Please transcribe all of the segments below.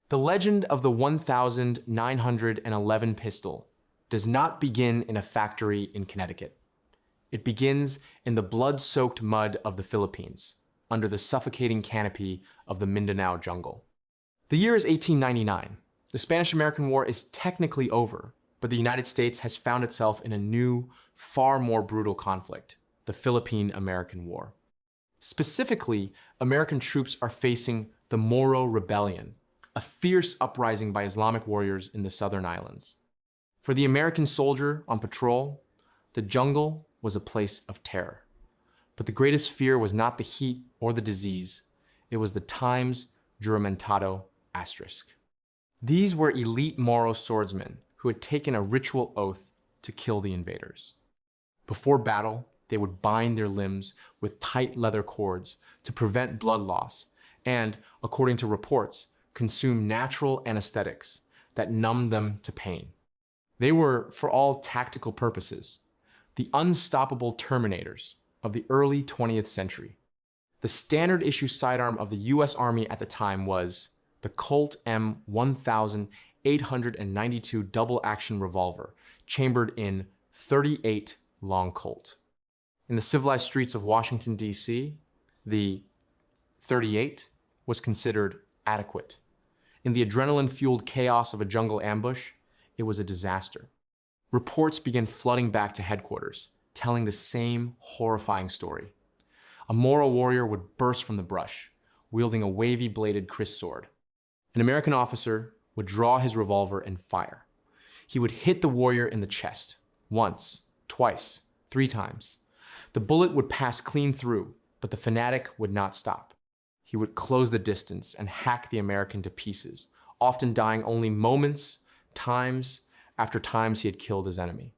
The legend of the 1911 pistol does not begin in a factory in Connecticut. It begins in the blood-soaked mud of the Philippines, under the suffocating canopy of the Mindanao jungle. The year is 1899. The Spanish-American War is technically over, but the United States has found itself in a new, far more brutal conflict, the Philippine-American War. Specifically, American troops are facing the Moro Rebellion, a fierce uprising by Islamic warriors in the southern islands. For the American soldier on patrol, the jungle was a place of terror. But the greatest fear was not the heat or the disease. It was the times juramentado asterisk. These were elite Moro swordsmen who had taken a ritual oath to kill the invaders. Before battle, they would bind their limbs with tight leather cords to prevent blood loss and, according to reports, consume natural anesthetics that numbed them to pain. They were, for all tactical purposes, the unstoppable Terminators of the early 20th century. The standard issue sidearm of the US Army at the time was the Colt M1911 double-action revolver, chambered in .38 long Colt. In the civilized streets of Washington, D.C., the .38 was considered adequate. In the adrenaline-fueled chaos of a jungle ambush, it was a disaster. Reports began flooding back to headquarters, telling the same horrifying story. A Moro warrior would burst from the brush, wielding a wavy-bladed Chris sword. An American officer would draw his revolver and fire. He would hit the warrior in the chest, once, twice, 3 times. The bullet would pass clean through, but the fanatic would not stop. He would close the distance and hack the American to pieces, often dying only moments, times, after times he had killed his enemy.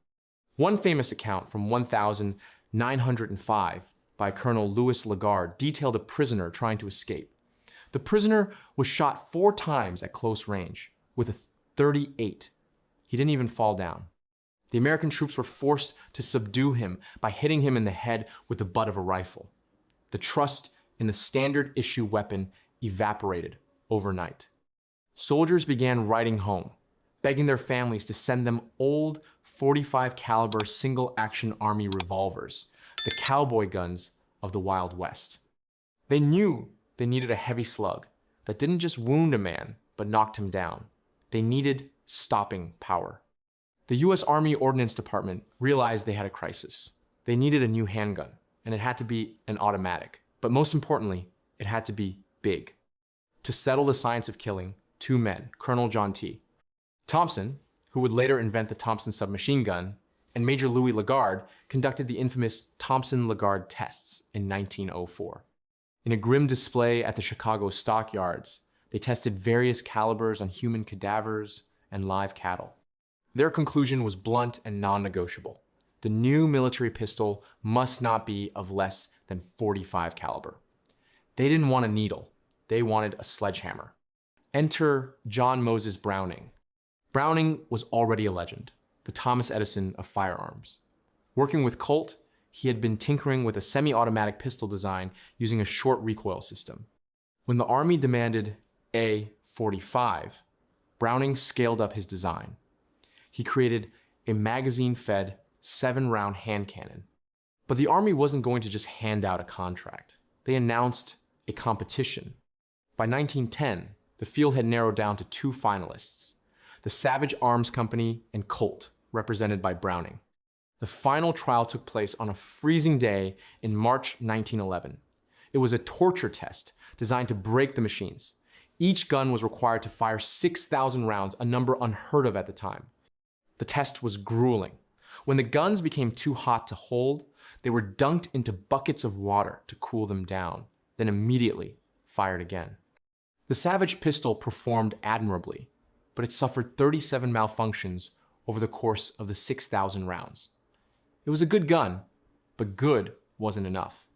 One famous account from 1905 by Colonel Louis Lagarde detailed a prisoner trying to escape. The prisoner was shot 4 times at close range with a .38. He didn't even fall down. The American troops were forced to subdue him by hitting him in the head with the butt of a rifle. The trust in the standard issue weapon evaporated overnight. Soldiers began writing home, begging their families to send them old .45 caliber single-action Army revolvers, the cowboy guns of the Wild West. They knew they needed a heavy slug that didn't just wound a man, but knocked him down. They needed stopping power. The U.S. Army Ordnance Department realized they had a crisis. They needed a new handgun, and it had to be an automatic. But most importantly, it had to be big. To settle the science of killing, 2 men, Colonel John T. Thompson, who would later invent the Thompson submachine gun, and Major Louis Lagarde conducted the infamous Thompson-Lagarde tests in 1904. In a grim display at the Chicago stockyards, they tested various calibers on human cadavers and live cattle. Their conclusion was blunt and non-negotiable. The new military pistol must not be of less than .45 caliber. They didn't want a needle. They wanted a sledgehammer. Enter John Moses Browning. Browning was already a legend, the Thomas Edison of firearms. Working with Colt, he had been tinkering with a semi-automatic pistol design using a short recoil system. When the Army demanded a .45, Browning scaled up his design. He created a magazine-fed 7-round hand cannon. But the Army wasn't going to just hand out a contract. They announced a competition. By 1910, the field had narrowed down to 2 finalists, the Savage Arms Company and Colt, represented by Browning. The final trial took place on a freezing day in March 1911. It was a torture test designed to break the machines. Each gun was required to fire 6,000 rounds, a number unheard of at the time. The test was grueling. When the guns became too hot to hold, they were dunked into buckets of water to cool them down, then immediately fired again. The Savage pistol performed admirably, but it suffered 37 malfunctions over the course of the 6,000 rounds. It was a good gun, but good wasn't enough.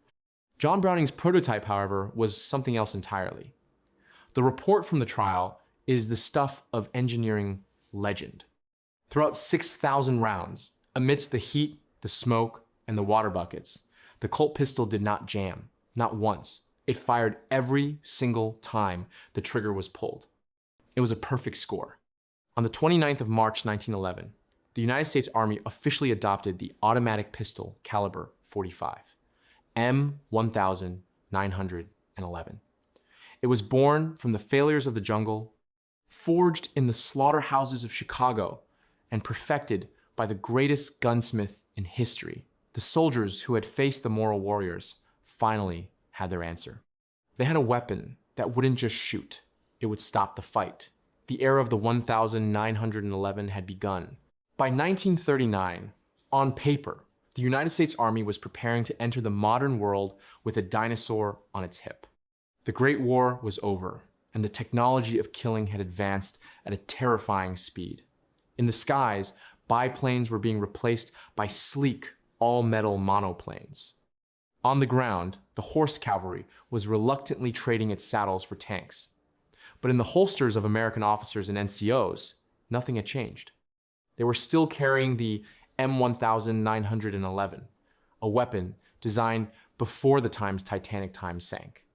John Browning's prototype, however, was something else entirely. The report from the trial is the stuff of engineering legend. Throughout 6,000 rounds, amidst the heat, the smoke, and the water buckets, the Colt pistol did not jam, not once. It fired every single time the trigger was pulled. It was a perfect score. On the 29th of March 1911, the United States Army officially adopted the automatic pistol caliber .45, M1911. It was born from the failures of the jungle, forged in the slaughterhouses of Chicago, and perfected by the greatest gunsmith in history. The soldiers who had faced the moral warriors finally had their answer. They had a weapon that wouldn't just shoot, it would stop the fight. The era of the 1911 had begun. By 1939, on paper, the United States Army was preparing to enter the modern world with a dinosaur on its hip. The Great War was over, and the technology of killing had advanced at a terrifying speed. In the skies, biplanes were being replaced by sleek, all-metal monoplanes. On the ground, the horse cavalry was reluctantly trading its saddles for tanks. But in the holsters of American officers and NCOs, nothing had changed. They were still carrying the M1911, a weapon designed before the Titanic sank.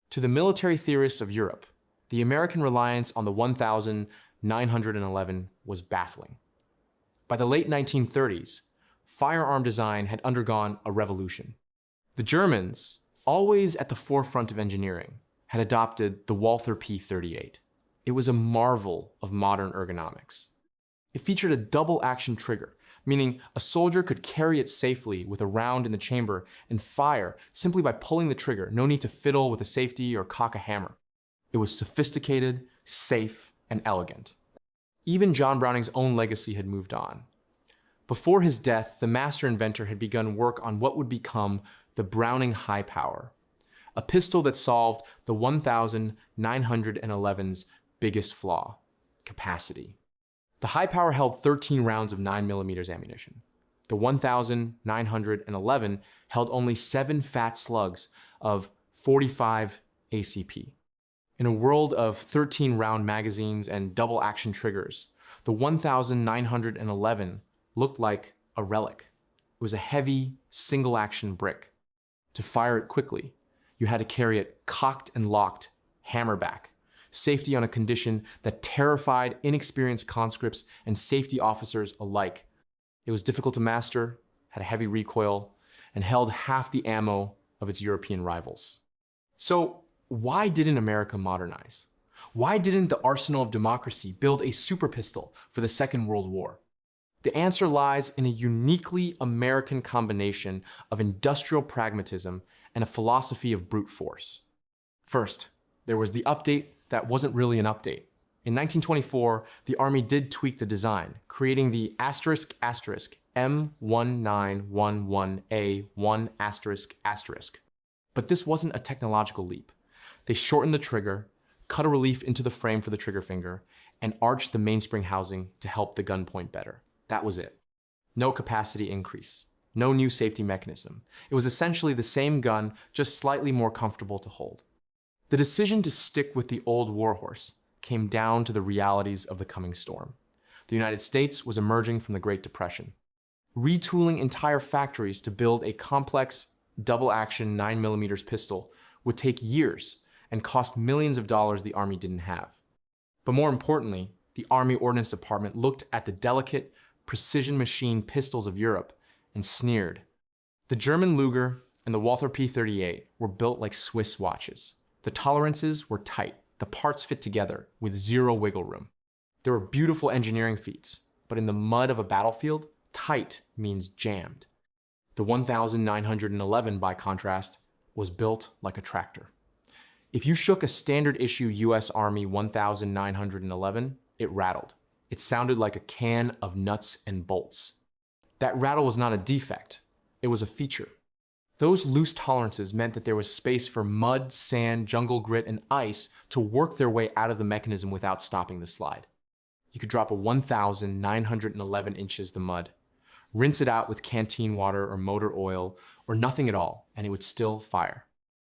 To the military theorists of Europe, the American reliance on the 1911 was baffling. By the late 1930s, firearm design had undergone a revolution. The Germans, always at the forefront of engineering, had adopted the Walther P38. It was a marvel of modern ergonomics. It featured a double-action trigger, meaning a soldier could carry it safely with a round in the chamber and fire simply by pulling the trigger, no need to fiddle with a safety or cock a hammer. It was sophisticated, safe, and elegant. Even John Browning's own legacy had moved on. Before his death, the master inventor had begun work on what would become the Browning High Power, a pistol that solved the 1911's biggest flaw: capacity. The High Power held 13 rounds of 9mm ammunition. The 1911 held only 7 fat slugs of 45 ACP. In a world of 13-round magazines and double-action triggers, the 1911 looked like a relic. It was a heavy, single-action brick. To fire it quickly, you had to carry it cocked and locked, hammerback, safety on a condition that terrified inexperienced conscripts and safety officers alike. It was difficult to master, had a heavy recoil, and held half the ammo of its European rivals. So, why didn't America modernize? Why didn't the arsenal of democracy build a super pistol for the Second World War? The answer lies in a uniquely American combination of industrial pragmatism and a philosophy of brute force. First, there was the update that wasn't really an update. In 1924, the Army did tweak the design, creating the M1911A1***. But this wasn't a technological leap. They shortened the trigger, cut a relief into the frame for the trigger finger, and arched the mainspring housing to help the gun point better. That was it. No capacity increase. No new safety mechanism. It was essentially the same gun, just slightly more comfortable to hold. The decision to stick with the old warhorse came down to the realities of the coming storm. The United States was emerging from the Great Depression. Retooling entire factories to build a complex double-action 9mm pistol would take years and cost millions of dollars the Army didn't have. But more importantly, the Army Ordnance Department looked at the delicate, precision machine pistols of Europe and sneered. The German Luger and the Walther P38 were built like Swiss watches. The tolerances were tight, the parts fit together with zero wiggle room. There were beautiful engineering feats, but in the mud of a battlefield, tight means jammed. The 1911, by contrast, was built like a tractor. If you shook a standard issue US Army 1911, it rattled. It sounded like a can of nuts and bolts. That rattle was not a defect, it was a feature. Those loose tolerances meant that there was space for mud, sand, jungle grit, and ice to work their way out of the mechanism without stopping the slide. You could drop a 1911 inches the mud, rinse it out with canteen water or motor oil, or nothing at all, and it would still fire.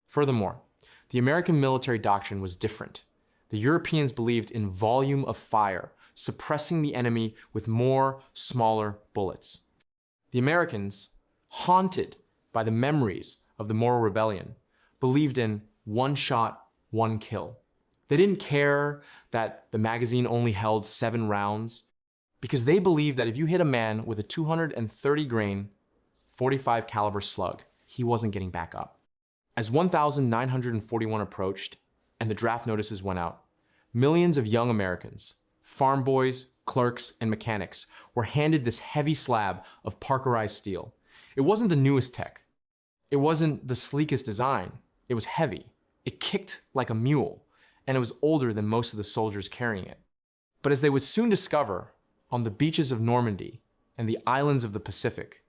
Furthermore, the American military doctrine was different. The Europeans believed in volume of fire, suppressing the enemy with more, smaller bullets. The Americans, haunted by the memories of the Moral Rebellion, believed in one shot, one kill. They didn't care that the magazine only held 7 rounds because they believed that if you hit a man with a 230 grain 45 caliber slug, he wasn't getting back up. As 1941 approached and the draft notices went out, millions of young Americans, farm boys, clerks, and mechanics were handed this heavy slab of Parkerized steel. It wasn't the newest tech. It wasn't the sleekest design. It was heavy. It kicked like a mule, and it was older than most of the soldiers carrying it. But as they would soon discover, on the beaches of Normandy and the islands of the Pacific,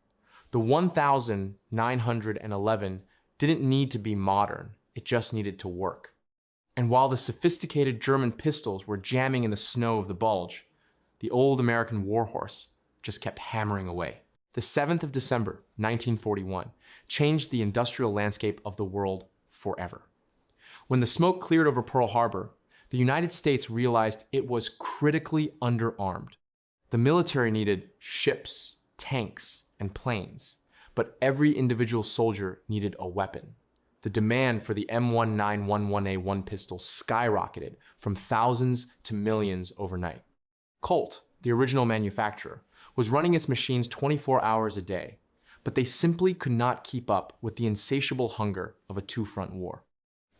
the 1911 didn't need to be modern. It just needed to work. And while the sophisticated German pistols were jamming in the snow of the Bulge, the old American warhorse just kept hammering away. The 7th of December, 1941, changed the industrial landscape of the world forever. When the smoke cleared over Pearl Harbor, the United States realized it was critically underarmed. The military needed ships, tanks, and planes, but every individual soldier needed a weapon. The demand for the M1911A1 pistol skyrocketed from thousands to millions overnight. Colt, the original manufacturer, was running its machines 24 hours a day, but they simply could not keep up with the insatiable hunger of a two-front war.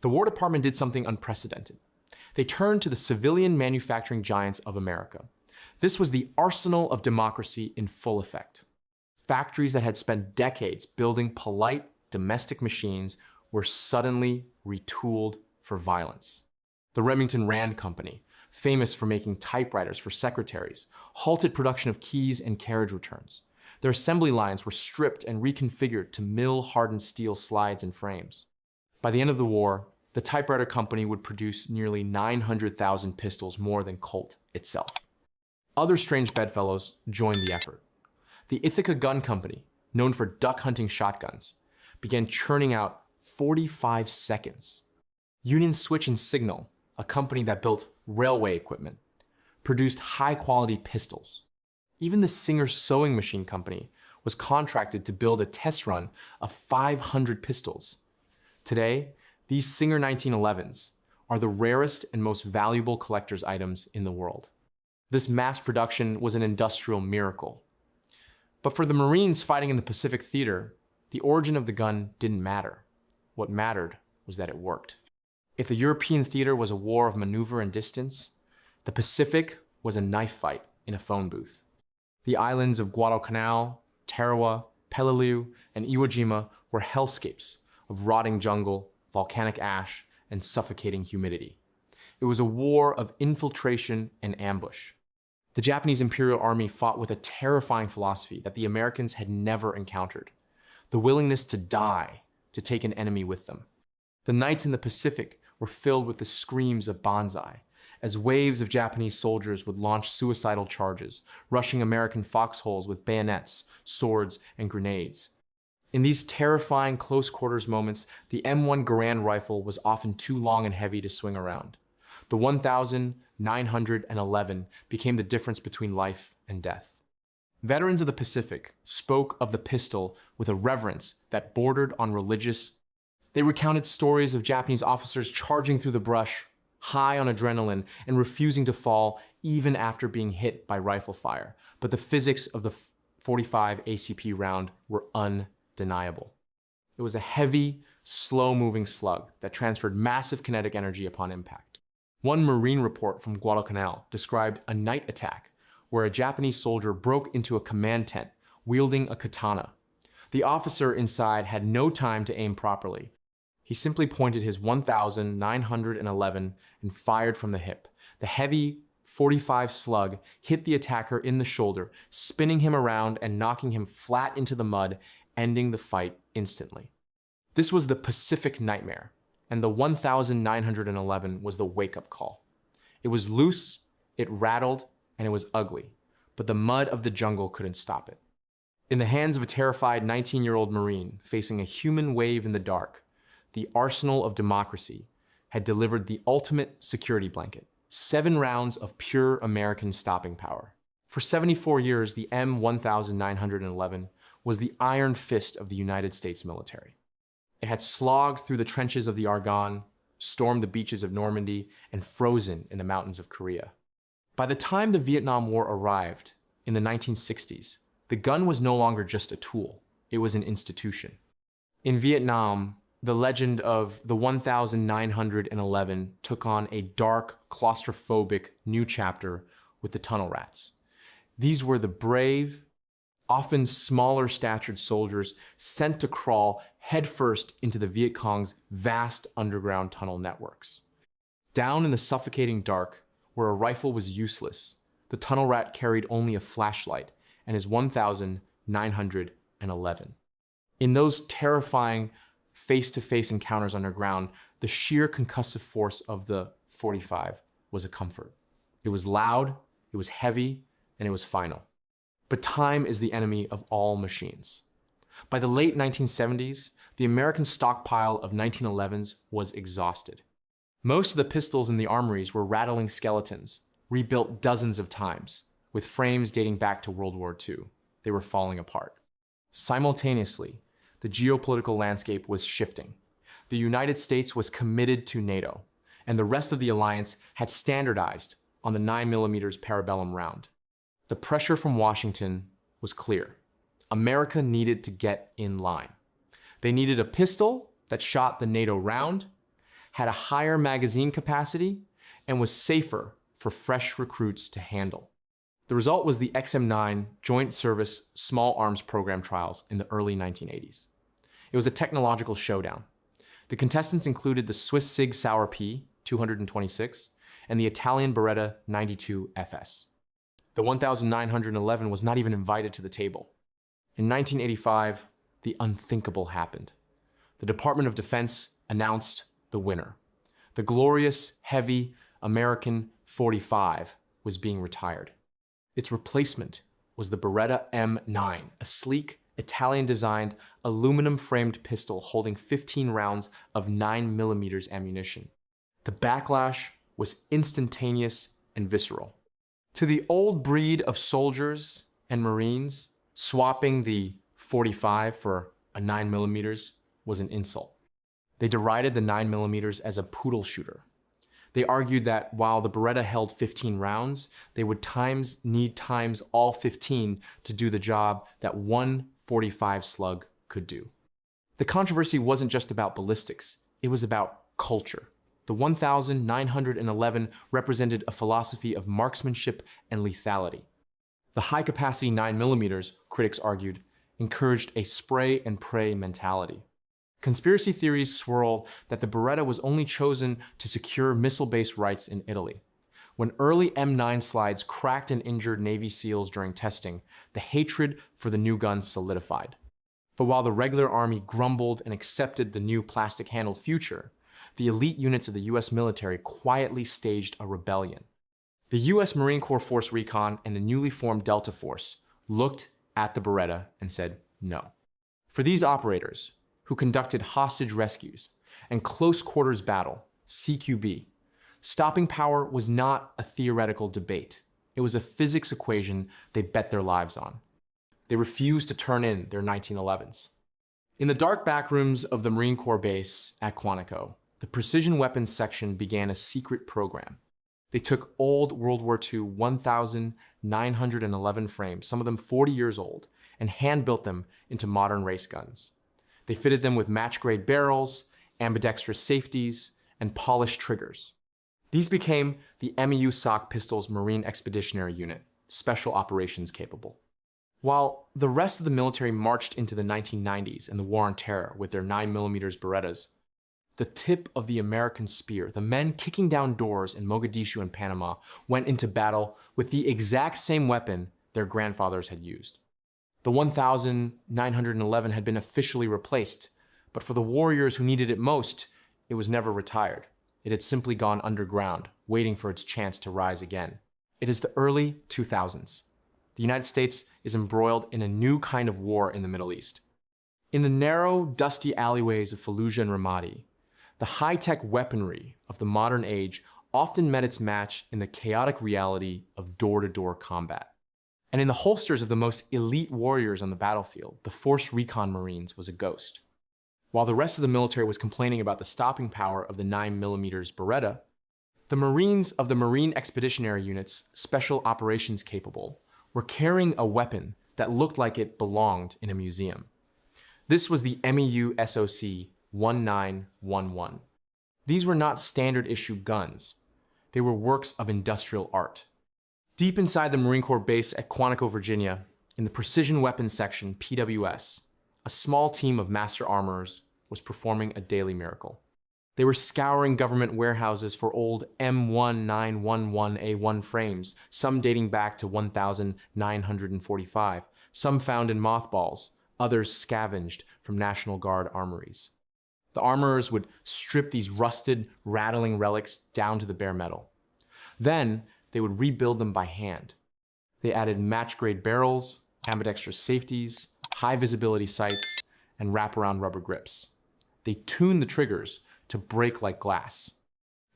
The War Department did something unprecedented. They turned to the civilian manufacturing giants of America. This was the arsenal of democracy in full effect. Factories that had spent decades building polite, domestic machines were suddenly retooled for violence. The Remington Rand Company, famous for making typewriters for secretaries, halted production of keys and carriage returns. Their assembly lines were stripped and reconfigured to mill-hardened steel slides and frames. By the end of the war, the typewriter company would produce nearly 900,000 pistols more than Colt itself. Other strange bedfellows joined the effort. The Ithaca Gun Company, known for duck hunting shotguns, began churning out 45 seconds. Union Switch and Signal, a company that built railway equipment, produced high-quality pistols. Even the Singer Sewing Machine Company was contracted to build a test run of 500 pistols. Today, these Singer 1911s are the rarest and most valuable collector's items in the world. This mass production was an industrial miracle. But for the Marines fighting in the Pacific Theater, the origin of the gun didn't matter. What mattered was that it worked. If the European theater was a war of maneuver and distance, the Pacific was a knife fight in a phone booth. The islands of Guadalcanal, Tarawa, Peleliu, and Iwo Jima were hellscapes of rotting jungle, volcanic ash, and suffocating humidity. It was a war of infiltration and ambush. The Japanese Imperial Army fought with a terrifying philosophy that the Americans had never encountered: the willingness to die to take an enemy with them. The nights in the Pacific were filled with the screams of Banzai, as waves of Japanese soldiers would launch suicidal charges, rushing American foxholes with bayonets, swords, and grenades. In these terrifying close-quarters moments, the M1 Garand rifle was often too long and heavy to swing around. The 1911 became the difference between life and death. Veterans of the Pacific spoke of the pistol with a reverence that bordered on religious. They recounted stories of Japanese officers charging through the brush, high on adrenaline, and refusing to fall even after being hit by rifle fire. But the physics of the .45 ACP round were undeniable. It was a heavy, slow-moving slug that transferred massive kinetic energy upon impact. One Marine report from Guadalcanal described a night attack where a Japanese soldier broke into a command tent wielding a katana. The officer inside had no time to aim properly. He simply pointed his 1911 and fired from the hip. The heavy .45 slug hit the attacker in the shoulder, spinning him around and knocking him flat into the mud, ending the fight instantly. This was the Pacific nightmare, and the 1911 was the wake-up call. It was loose, it rattled, and it was ugly, but the mud of the jungle couldn't stop it. In the hands of a terrified 19-year-old Marine facing a human wave in the dark, the arsenal of democracy had delivered the ultimate security blanket: 7 rounds of pure American stopping power. For 74 years, the M1911 was the iron fist of the United States military. It had slogged through the trenches of the Argonne, stormed the beaches of Normandy, and frozen in the mountains of Korea. By the time the Vietnam War arrived in the 1960s, the gun was no longer just a tool, it was an institution. In Vietnam, the legend of the 1911 took on a dark, claustrophobic new chapter with the tunnel rats. These were the brave, often smaller statured soldiers sent to crawl headfirst into the Viet Cong's vast underground tunnel networks. Down in the suffocating dark, where a rifle was useless, the tunnel rat carried only a flashlight and his 1911. In those terrifying face-to-face encounters underground, the sheer concussive force of the 45 was a comfort. It was loud, it was heavy, and it was final. But time is the enemy of all machines. By the late 1970s, the American stockpile of 1911s was exhausted. Most of the pistols in the armories were rattling skeletons, rebuilt dozens of times, with frames dating back to World War II. They were falling apart. Simultaneously, the geopolitical landscape was shifting. The United States was committed to NATO, and the rest of the alliance had standardized on the 9mm parabellum round. The pressure from Washington was clear. America needed to get in line. They needed a pistol that shot the NATO round, had a higher magazine capacity, and was safer for fresh recruits to handle. The result was the XM9 Joint Service Small Arms Program trials in the early 1980s. It was a technological showdown. The contestants included the Swiss Sig Sauer P 226 and the Italian Beretta 92 FS. The 1911 was not even invited to the table. In 1985, the unthinkable happened. The Department of Defense announced the winner. The glorious, heavy American 45 was being retired. Its replacement was the Beretta M9, a sleek, Italian-designed, aluminum-framed pistol holding 15 rounds of 9mm ammunition. The backlash was instantaneous and visceral. To the old breed of soldiers and Marines, swapping the 45 for a 9mm was an insult. They derided the 9mm as a poodle shooter. They argued that while the Beretta held 15 rounds, they would need times all 15 to do the job that one 45 slug could do. The controversy wasn't just about ballistics, it was about culture. The 1911 represented a philosophy of marksmanship and lethality. The high-capacity 9mm, critics argued, encouraged a spray and pray mentality. Conspiracy theories swirled that the Beretta was only chosen to secure missile-based rights in Italy. When early M9 slides cracked and injured Navy SEALs during testing, the hatred for the new gun solidified. But while the regular Army grumbled and accepted the new plastic-handled future, the elite units of the US military quietly staged a rebellion. The US Marine Corps Force Recon and the newly formed Delta Force looked at the Beretta and said no. For these operators, who conducted hostage rescues and close quarters battle, CQB, stopping power was not a theoretical debate. It was a physics equation they bet their lives on. They refused to turn in their 1911s. In the dark backrooms of the Marine Corps base at Quantico, the Precision Weapons Section began a secret program. They took old World War II 1911 frames, some of them 40 years old, and hand-built them into modern race guns. They fitted them with match-grade barrels, ambidextrous safeties, and polished triggers. These became the MEU SOC Pistols Marine Expeditionary Unit, special operations capable. While the rest of the military marched into the 1990s and the War on Terror with their 9mm Berettas, the tip of the American spear, the men kicking down doors in Mogadishu and Panama, went into battle with the exact same weapon their grandfathers had used. The 1911 had been officially replaced, but for the warriors who needed it most, it was never retired. It had simply gone underground, waiting for its chance to rise again. It is the early 2000s. The United States is embroiled in a new kind of war in the Middle East. In the narrow, dusty alleyways of Fallujah and Ramadi, the high-tech weaponry of the modern age often met its match in the chaotic reality of door-to-door combat. And in the holsters of the most elite warriors on the battlefield, the Force Recon Marines was a ghost. While the rest of the military was complaining about the stopping power of the 9mm Beretta, the Marines of the Marine Expeditionary Unit's Special Operations Capable were carrying a weapon that looked like it belonged in a museum. This was the MEU SOC 1911. These were not standard issue guns. They were works of industrial art. Deep inside the Marine Corps base at Quantico, Virginia, in the Precision Weapons Section, PWS, a small team of master armorers was performing a daily miracle. They were scouring government warehouses for old M1911A1 frames, some dating back to 1945, some found in mothballs, others scavenged from National Guard armories. The armorers would strip these rusted, rattling relics down to the bare metal. Then they would rebuild them by hand. They added match-grade barrels, ambidextrous safeties, high-visibility sights, and wraparound rubber grips. They tuned the triggers to break like glass.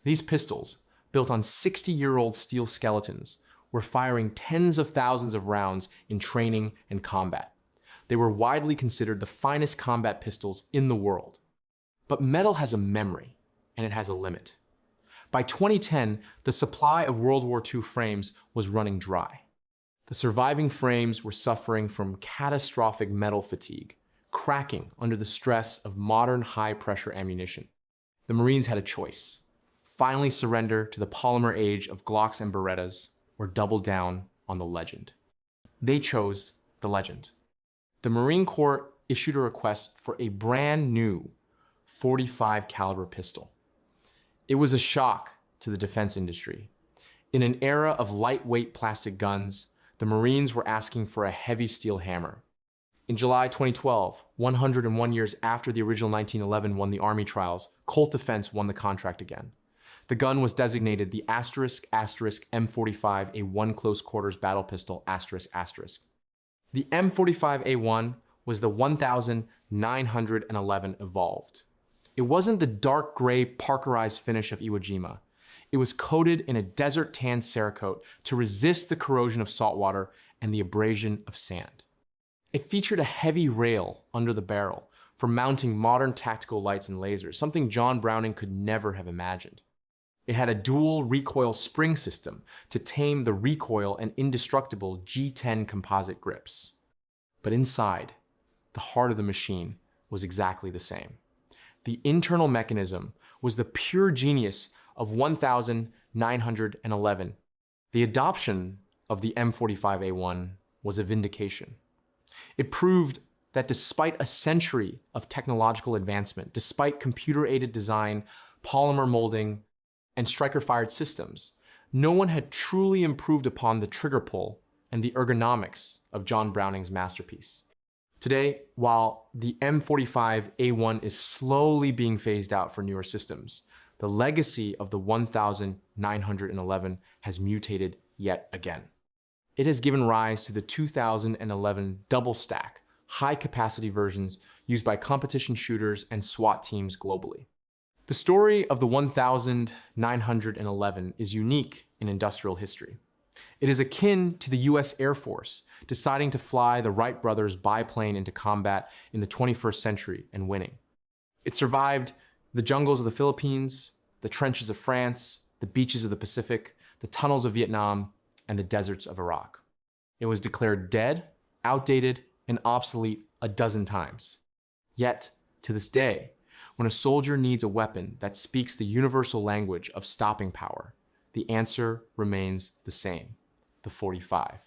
These pistols, built on 60-year-old steel skeletons, were firing tens of thousands of rounds in training and combat. They were widely considered the finest combat pistols in the world. But metal has a memory, and it has a limit. By 2010, the supply of World War II frames was running dry. The surviving frames were suffering from catastrophic metal fatigue, cracking under the stress of modern high-pressure ammunition. The Marines had a choice: finally surrender to the polymer age of Glocks and Berettas, or double down on the legend. They chose the legend. The Marine Corps issued a request for a brand new .45 caliber pistol. It was a shock to the defense industry. In an era of lightweight plastic guns, the Marines were asking for a heavy steel hammer. In July 2012, 101 years after the original 1911 won the Army trials, Colt Defense won the contract again. The gun was designated the M45A1 close quarters battle pistol ***. The M45A1 was the 1911 evolved. It wasn't the dark gray Parkerized finish of Iwo Jima. It was coated in a desert tan Cerakote to resist the corrosion of salt water and the abrasion of sand. It featured a heavy rail under the barrel for mounting modern tactical lights and lasers, something John Browning could never have imagined. It had a dual recoil spring system to tame the recoil and indestructible G10 composite grips. But inside, the heart of the machine was exactly the same. The internal mechanism was the pure genius of 1911. The adoption of the M45A1 was a vindication. It proved that despite a century of technological advancement, despite computer-aided design, polymer molding, and striker-fired systems, no one had truly improved upon the trigger pull and the ergonomics of John Browning's masterpiece. Today, while the M45A1 is slowly being phased out for newer systems, the legacy of the 1911 has mutated yet again. It has given rise to the 2011 double stack, high-capacity versions used by competition shooters and SWAT teams globally. The story of the 1911 is unique in industrial history. It is akin to the US Air Force deciding to fly the Wright brothers biplane into combat in the 21st century and winning. It survived the jungles of the Philippines, the trenches of France, the beaches of the Pacific, the tunnels of Vietnam, and the deserts of Iraq. It was declared dead, outdated, and obsolete a dozen times. Yet, to this day, when a soldier needs a weapon that speaks the universal language of stopping power, the answer remains the same: the .45.